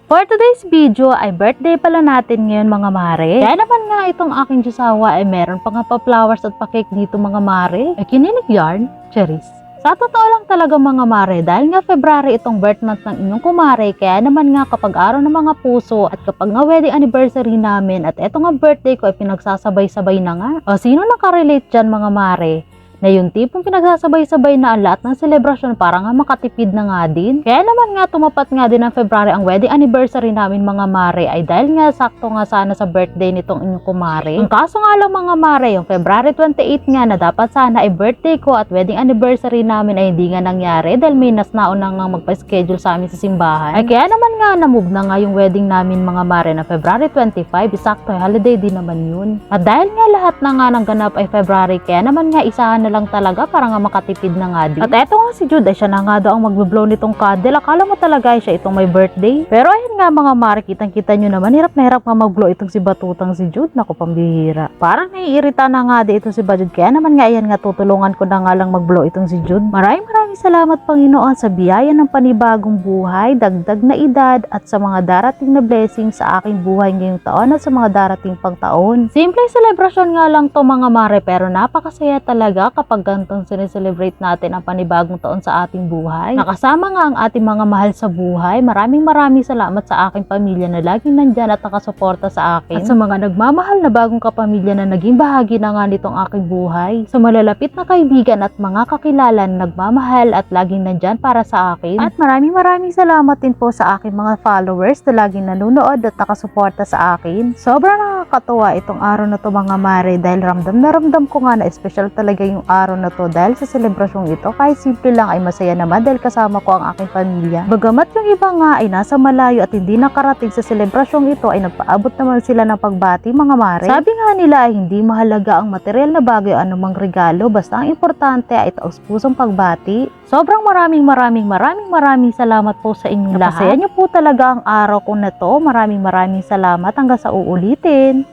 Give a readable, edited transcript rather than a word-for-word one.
For today's video ay birthday pala natin ngayon mga mare. Kaya naman nga itong aking Diyosawa ay meron pa nga pa flowers at pa cake dito mga mare. Ay kinilig yarn, cherries. Sa totoo lang talaga mga mare, dahil nga February itong birth month ng inyong kumare, kaya naman nga kapag araw ng mga puso at kapag nga wedding anniversary namin at eto nga birthday ko ay pinagsasabay-sabay na nga. O sino nakarelate dyan mga mare? Na yung tipong pinagsasabay-sabay na ang lahat ng selebrasyon para nga makatipid na nga din. Kaya naman nga tumapat nga din ng February ang wedding anniversary namin mga mare ay dahil nga sakto nga sana sa birthday nitong inyong kumare. Ang kaso nga lang mga mare, yung February 28 nga na dapat sana ay birthday ko at wedding anniversary namin ay hindi nga nangyari dahil may nasnaon na nga magpa-schedule sa amin sa simbahan. Ay kaya naman nga na-move na nga yung wedding namin mga mare na February 25, sakto ay holiday din naman yun. At dahil nga lahat na nga ng ganap ay February, kaya naman nga isahan na lang talaga para nga makatipid na nga din. At eto nga si Jude ay siya na nga daw ang magbe-blow nitong candle. Akala mo talaga ay siya itong may birthday. Pero ayun nga mga mare, kitang-kita nyo naman hirap na hirap nga mag-blow itong si Batutang si Jude. Naku, pambihira. Parang naiirita na nga di itong si Jude. Kaya naman nga ayan nga tutulungan ko na nga lang mag-blow itong si Jude. Maraming salamat Panginoon sa biyaya ng panibagong buhay, dagdag na edad at sa mga darating na blessings sa aking buhay ngayong taon at sa mga darating pang taon. Simpleng celebration nga lang to mga mare, pero napakasaya talaga kapag gantong sineselebrate natin ang panibagong taon sa ating buhay. Nakasama nga ang ating mga mahal sa buhay. Maraming salamat sa aking pamilya na laging nandyan at nakasuporta sa akin. At sa mga nagmamahal na bagong kapamilya na naging bahagi na nga nitong aking buhay. Sa malalapit na kaibigan at mga kakilala na nagmamahal at laging nandyan para sa akin. At maraming salamat din po sa aking mga followers na laging nanonood at nakasuporta sa akin. Sobrang nakakatuwa itong araw na to mga mare dahil ramdam na ramdam ko nga na special talaga yung araw na to dahil sa selebrasyong ito. Kahit simple lang ay masaya naman dahil kasama ko ang aking pamilya. Bagamat yung iba nga ay nasa malayo at hindi nakarating sa selebrasyong ito ay nagpaabot naman sila ng pagbati mga mare. Sabi nga nila ay hindi mahalaga ang material na bagay o anumang regalo, basta ang importante ay taos-pusong pagbati. Sobrang maraming salamat po sa inyong lahat. Napasaya niyo po talaga ang araw ko na to. Maraming salamat hanggang sa uulitin.